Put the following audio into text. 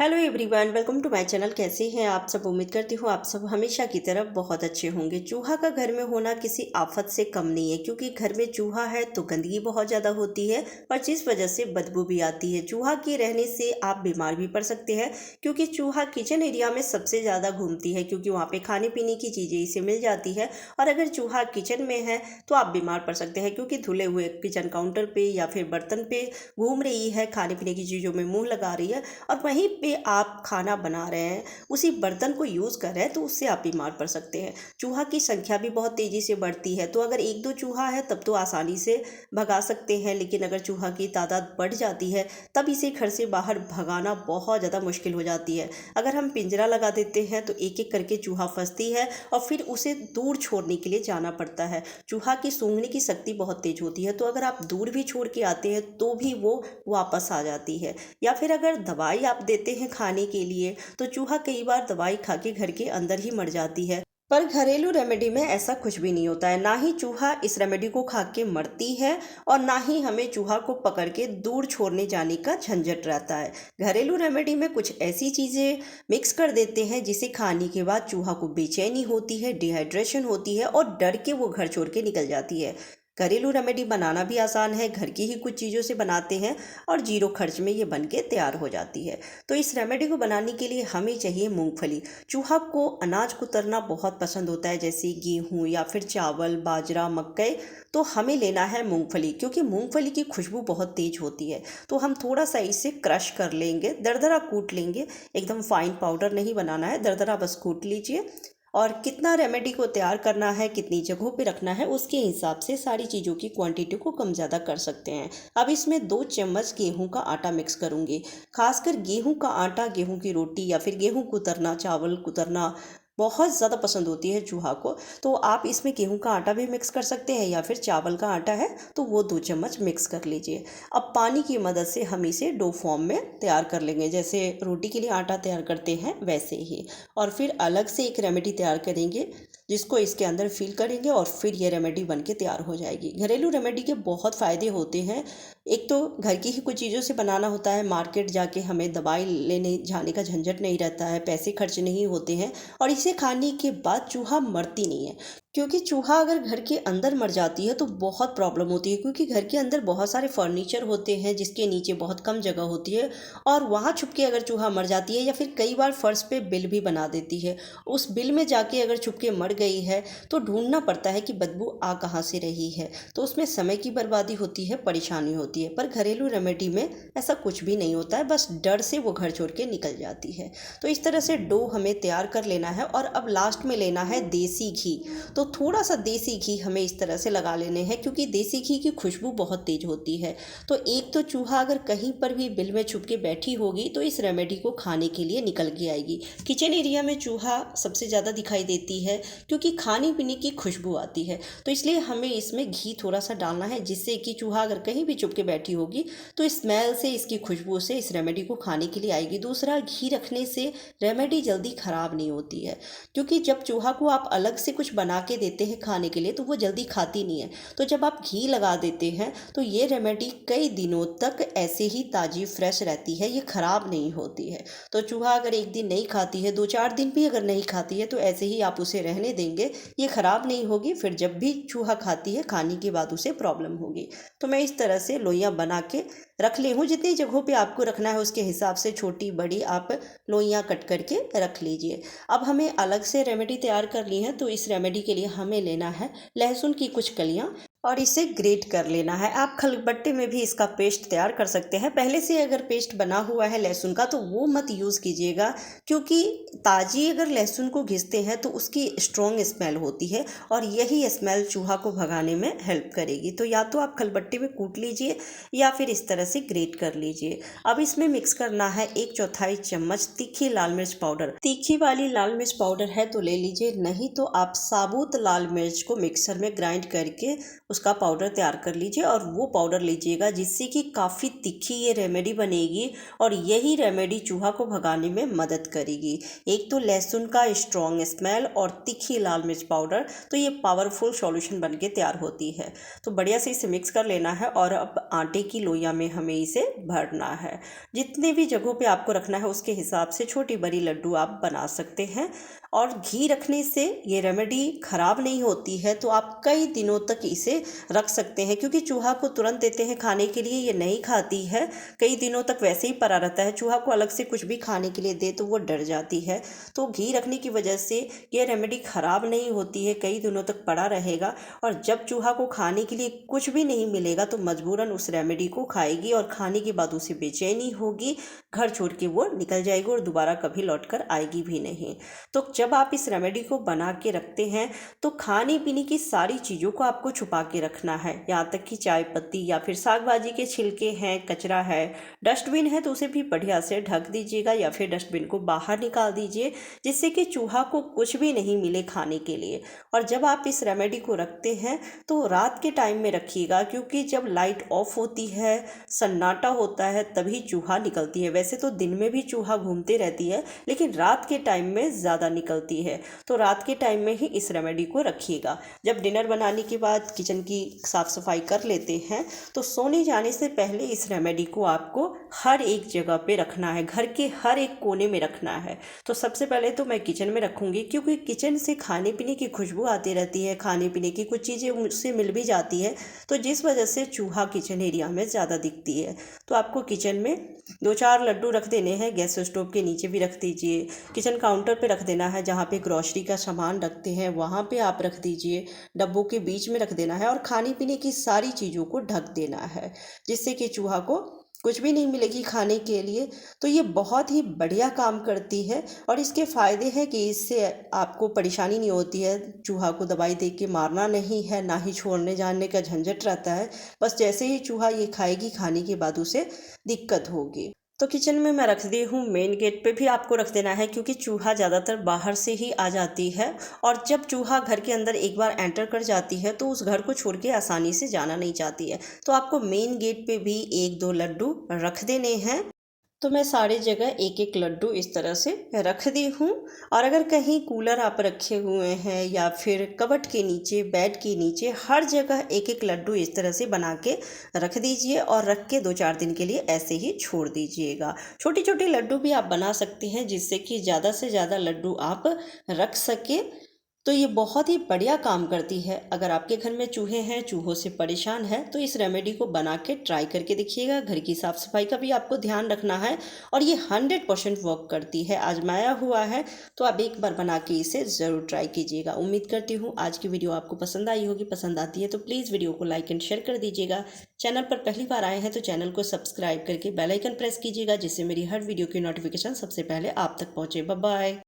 Hello everyone, welcome to my channel. कैसे हैं आप सब? उम्मीद करती हूँ आप सब हमेशा की तरह बहुत अच्छे होंगे। चूहा का घर में होना किसी आफत से कम नहीं है, क्योंकि घर में चूहा है तो गंदगी बहुत ज़्यादा होती है और जिस वजह से बदबू भी आती है। चूहा के रहने से आप बीमार भी पड़ सकते हैं, क्योंकि चूहा किचन एरिया में सबसे ज़्यादा घूमती है, क्योंकि वहाँ पर खाने पीने की चीज़ें इसे मिल जाती है। और अगर चूहा किचन में है तो आप बीमार पड़ सकते हैं, क्योंकि धुले हुए किचन काउंटर पर या फिर बर्तन पर घूम रही है, खाने पीने की चीज़ों में मुँह लगा रही है और वहीं पे आप खाना बना रहे हैं, उसी बर्तन को यूज़ कर रहे हैं, तो उससे आप बीमार पड़ सकते हैं। चूहा की संख्या भी बहुत तेज़ी से बढ़ती है, तो अगर एक दो चूहा है तब तो आसानी से भगा सकते हैं, लेकिन अगर चूहा की तादाद बढ़ जाती है तब इसे घर से बाहर भगाना बहुत ज़्यादा मुश्किल हो जाती है। अगर हम पिंजरा लगा देते हैं तो एक एक करके चूहा फंसती है और फिर उसे दूर छोड़ने के लिए जाना पड़ता है। चूहा की सूंघने की शक्ति बहुत तेज होती है, तो अगर आप दूर भी छोड़ के आते हैं तो भी वो वापस आ जाती है। या फिर अगर दवाई आप देते हैं खाने के लिए तो चूहा कई बार दवाई खा के घर के अंदर ही मर जाती है। पर घरेलू रेमेडी में ऐसा कुछ भी नहीं होता है, ना ही चूहा इस रेमेडी को खा के मरती है और ना ही हमें चूहा को पकड़ के दूर छोड़ने जाने का झंझट रहता है। घरेलू रेमेडी में कुछ ऐसी चीज़ें मिक्स कर देते हैं जिसे खाने के बाद चूहा को बेचैनी होती है, डिहाइड्रेशन होती है और डर के वो घर छोड़ के निकल जाती है। घरेलू रेमेडी बनाना भी आसान है, घर की ही कुछ चीज़ों से बनाते हैं और जीरो खर्च में ये बन के तैयार हो जाती है। तो इस रेमेडी को बनाने के लिए हमें चाहिए मूंगफली। चूहा को अनाज कुतरना बहुत पसंद होता है, जैसे गेहूँ या फिर चावल, बाजरा, मकई। तो हमें लेना है मूंगफली, क्योंकि मूंगफली की खुशबू बहुत तेज होती है। तो हम थोड़ा सा इसे क्रश कर लेंगे, दरदरा कूट लेंगे। एकदम फाइन पाउडर नहीं बनाना है, दरदरा बस कूट लीजिए। और कितना रेमेडी को तैयार करना है, कितनी जगहों पे रखना है, उसके हिसाब से सारी चीज़ों की क्वांटिटी को कम ज़्यादा कर सकते हैं। अब इसमें 2 चम्मच गेहूं का आटा मिक्स करूंगी। खासकर गेहूं का आटा, गेहूं की रोटी या फिर गेहूं कुतरना, चावल कुतरना बहुत ज़्यादा पसंद होती है चूहा को। तो आप इसमें गेहूं का आटा भी मिक्स कर सकते हैं या फिर चावल का आटा है तो वो 2 चम्मच मिक्स कर लीजिए। अब पानी की मदद से हम इसे डो फॉर्म में तैयार कर लेंगे, जैसे रोटी के लिए आटा तैयार करते हैं वैसे ही। और फिर अलग से एक रेमेडी तैयार करेंगे जिसको इसके अंदर फिल करेंगे और फिर ये रेमेडी बन के तैयार हो जाएगी। घरेलू रेमेडी के बहुत फ़ायदे होते हैं। एक तो घर की ही कुछ चीज़ों से बनाना होता है, मार्केट जाके हमें दवाई लेने जाने का झंझट नहीं रहता है, पैसे खर्च नहीं होते हैं और इसे खाने के बाद चूहा मरती नहीं है। क्योंकि चूहा अगर घर के अंदर मर जाती है तो बहुत प्रॉब्लम होती है, क्योंकि घर के अंदर बहुत सारे फर्नीचर होते हैं जिसके नीचे बहुत कम जगह होती है और वहाँ छुप के अगर चूहा मर जाती है या फिर कई बार फर्श पे बिल भी बना देती है, उस बिल में जाके अगर छुप के मर गई है तो ढूंढना पड़ता है कि बदबू आ कहाँ से रही है। तो उसमें समय की बर्बादी होती है, परेशानी होती है। पर घरेलू रेमेडी में ऐसा कुछ भी नहीं होता है, बस डर से वो घर छोड़ के निकल जाती है। तो इस तरह से डो हमें तैयार कर लेना है और अब लास्ट में लेना है देसी घी। तो थोड़ा सा देसी घी हमें इस तरह से लगा लेने हैं, क्योंकि देसी घी की खुशबू बहुत तेज होती है। तो एक तो चूहा अगर कहीं पर भी बिल में छुप के बैठी होगी तो इस रेमेडी को खाने के लिए निकल के आएगी। किचन एरिया में चूहा सबसे ज़्यादा दिखाई देती है, क्योंकि खाने पीने की खुशबू आती है। तो इसलिए हमें इसमें घी थोड़ा सा डालना है, जिससे कि चूहा अगर कहीं भी छुप के बैठी होगी तो स्मेल से, इसकी खुशबू से इस रेमेडी को खाने के लिए आएगी। दूसरा, घी रखने से रेमेडी जल्दी ख़राब नहीं होती है, क्योंकि जब चूहा को आप अलग से कुछ बना के देते हैं खाने के लिए तो वो जल्दी खाती नहीं है। तो जब आप घी लगा देते हैं तो ये रेमेडी कई दिनों तक ऐसे ही ताज़ी फ्रेश रहती है, ये ख़राब नहीं होती है। तो चूहा अगर एक दिन नहीं खाती है, 2-4 दिन भी अगर नहीं खाती है, तो ऐसे ही आप उसे रहने देंगे, ये ख़राब नहीं होगी। फिर जब भी चूहा खाती है, खाने के बाद उसे प्रॉब्लम होगी। तो मैं इस तरह से लोइयाँ बना के रख ली हूँ। जितनी जगहों पे आपको रखना है उसके हिसाब से छोटी बड़ी आप लोइयाँ कट करके रख लीजिए। अब हमें अलग से रेमेडी तैयार कर ली है, तो इस रेमेडी के लिए हमें लेना है लहसुन की कुछ कलियाँ और इसे ग्रेट कर लेना है। आप खलबट्टे में भी इसका पेस्ट तैयार कर सकते हैं। पहले से अगर पेस्ट बना हुआ है लहसुन का तो वो मत यूज़ कीजिएगा, क्योंकि ताज़ी अगर लहसुन को घिसते हैं तो उसकी स्ट्रॉन्ग स्मेल होती है और यही स्मेल चूहा को भगाने में हेल्प करेगी। तो या तो आप खलबट्टे में कूट लीजिए या फिर इस तरह से ग्रेट कर लीजिए। अब इसमें मिक्स करना है 1/4 चम्मच तीखी लाल मिर्च पाउडर। तीखी वाली लाल मिर्च पाउडर है तो ले लीजिए, नहीं तो आप साबुत लाल मिर्च को मिक्सर में ग्राइंड करके उसका पाउडर तैयार कर लीजिए और वो पाउडर लीजिएगा जिससे कि काफ़ी तिखी ये रेमेडी बनेगी और यही रेमेडी चूहा को भगाने में मदद करेगी। एक तो लहसुन का स्ट्रॉन्ग स्मेल और तिखी लाल मिर्च पाउडर, तो ये पावरफुल सॉल्यूशन बन के तैयार होती है। तो बढ़िया से इसे मिक्स कर लेना है और अब आटे की लोइयाँ में हमें इसे भरना है। जितने भी जगहों पे आपको रखना है उसके हिसाब से छोटी बड़ी लड्डू आप बना सकते हैं। और घी रखने से ये रेमेडी ख़राब नहीं होती है, तो आप कई दिनों तक इसे रख सकते हैं, क्योंकि चूहा को तुरंत देते हैं खाने के लिए, ये नहीं खाती है, कई दिनों तक वैसे ही पड़ा रहता है। चूहा को अलग से कुछ भी खाने के लिए दे तो वो डर जाती है। तो घी रखने की वजह से ये रेमेडी ख़राब नहीं होती है, कई दिनों तक पड़ा रहेगा। और जब चूहा को खाने के लिए कुछ भी नहीं मिलेगा तो मजबूरन उस रेमेडी को खाएगी और खाने के बाद उसे बेचैनी होगी, घर छोड़ के वो निकल जाएगी और दोबारा कभी लौट कर आएगी भी नहीं। तो जब आप इस रेमेडी को बना के रखते हैं तो खाने पीने की सारी चीज़ों को आपको छुपा के रखना है, यहाँ तक कि चाय पत्ती या फिर साग भाजी के छिलके हैं, कचरा है, डस्टबिन है तो उसे भी बढ़िया से ढक दीजिएगा या फिर डस्टबिन को बाहर निकाल दीजिए, जिससे कि चूहा को कुछ भी नहीं मिले खाने के लिए। और जब आप इस रेमेडी को रखते हैं तो रात के टाइम में रखिएगा, क्योंकि जब लाइट ऑफ होती है, सन्नाटा होता है, तभी चूहा निकलती है। वैसे तो दिन में भी चूहा घूमते रहती है, लेकिन रात के टाइम में ज़्यादा निकलती है। तो रात के टाइम में ही इस रेमेडी को रखिएगा। जब डिनर बनाने के बाद किचन की साफ़ सफाई कर लेते हैं तो सोने जाने से पहले इस रेमेडी को आपको हर एक जगह पे रखना है, घर के हर एक कोने में रखना है। तो सबसे पहले तो मैं किचन में रखूँगी, क्योंकि किचन से खाने पीने की खुशबू आती रहती है, खाने पीने की कुछ चीज़ें उससे मिल भी जाती है, तो जिस वजह से चूहा किचन एरिया में ज़्यादा दिखती है। तो आपको किचन में 2-4 लड्डू रख देने हैं, गैस स्टोव के नीचे भी रख दीजिए, किचन काउंटर पे रख देना है, जहाँ पे ग्रॉसरी का सामान रखते हैं वहाँ पे आप रख दीजिए, डब्बों के बीच में रख देना है और खाने पीने की सारी चीज़ों को ढक देना है, जिससे कि चूहा को कुछ भी नहीं मिलेगी खाने के लिए। तो ये बहुत ही बढ़िया काम करती है और इसके फ़ायदे हैं कि इससे आपको परेशानी नहीं होती है, चूहा को दवाई दे के मारना नहीं है, ना ही छोड़ने जाने का झंझट रहता है। बस जैसे ही चूहा ये खाएगी, खाने के बाद उसे दिक्कत होगी। तो किचन में मैं रख दी हूँ, मेन गेट पे भी आपको रख देना है, क्योंकि चूहा ज़्यादातर बाहर से ही आ जाती है और जब चूहा घर के अंदर एक बार एंटर कर जाती है तो उस घर को छोड़ के आसानी से जाना नहीं चाहती है। तो आपको मेन गेट पे भी 1-2 लड्डू रख देने हैं। तो मैं सारी जगह एक एक लड्डू इस तरह से रख दी हूँ। और अगर कहीं कूलर आप रखे हुए हैं या फिर कबर्ड के नीचे, बेड के नीचे, हर जगह एक एक लड्डू इस तरह से बना के रख दीजिए और रख के 2-4 दिन के लिए ऐसे ही छोड़ दीजिएगा। छोटी छोटी लड्डू भी आप बना सकते हैं, जिससे कि ज़्यादा से ज़्यादा लड्डू आप रख सकें। तो ये बहुत ही बढ़िया काम करती है। अगर आपके घर में चूहे हैं, चूहों से परेशान है, तो इस रेमेडी को बना के ट्राई करके देखिएगा। घर की साफ़ सफाई का भी आपको ध्यान रखना है और ये 100% वर्क करती है, आजमाया हुआ है। तो आप एक बार बना के इसे ज़रूर ट्राई कीजिएगा। उम्मीद करती हूँ आज की वीडियो आपको पसंद आई होगी। पसंद आती है तो प्लीज़ वीडियो को लाइक एंड शेयर कर दीजिएगा। चैनल पर पहली बार आए हैं तो चैनल को सब्सक्राइब करके बेल आइकन प्रेस कीजिएगा, जिससे मेरी हर वीडियो की नोटिफिकेशन सबसे पहले आप तक पहुँचे। Bye bye.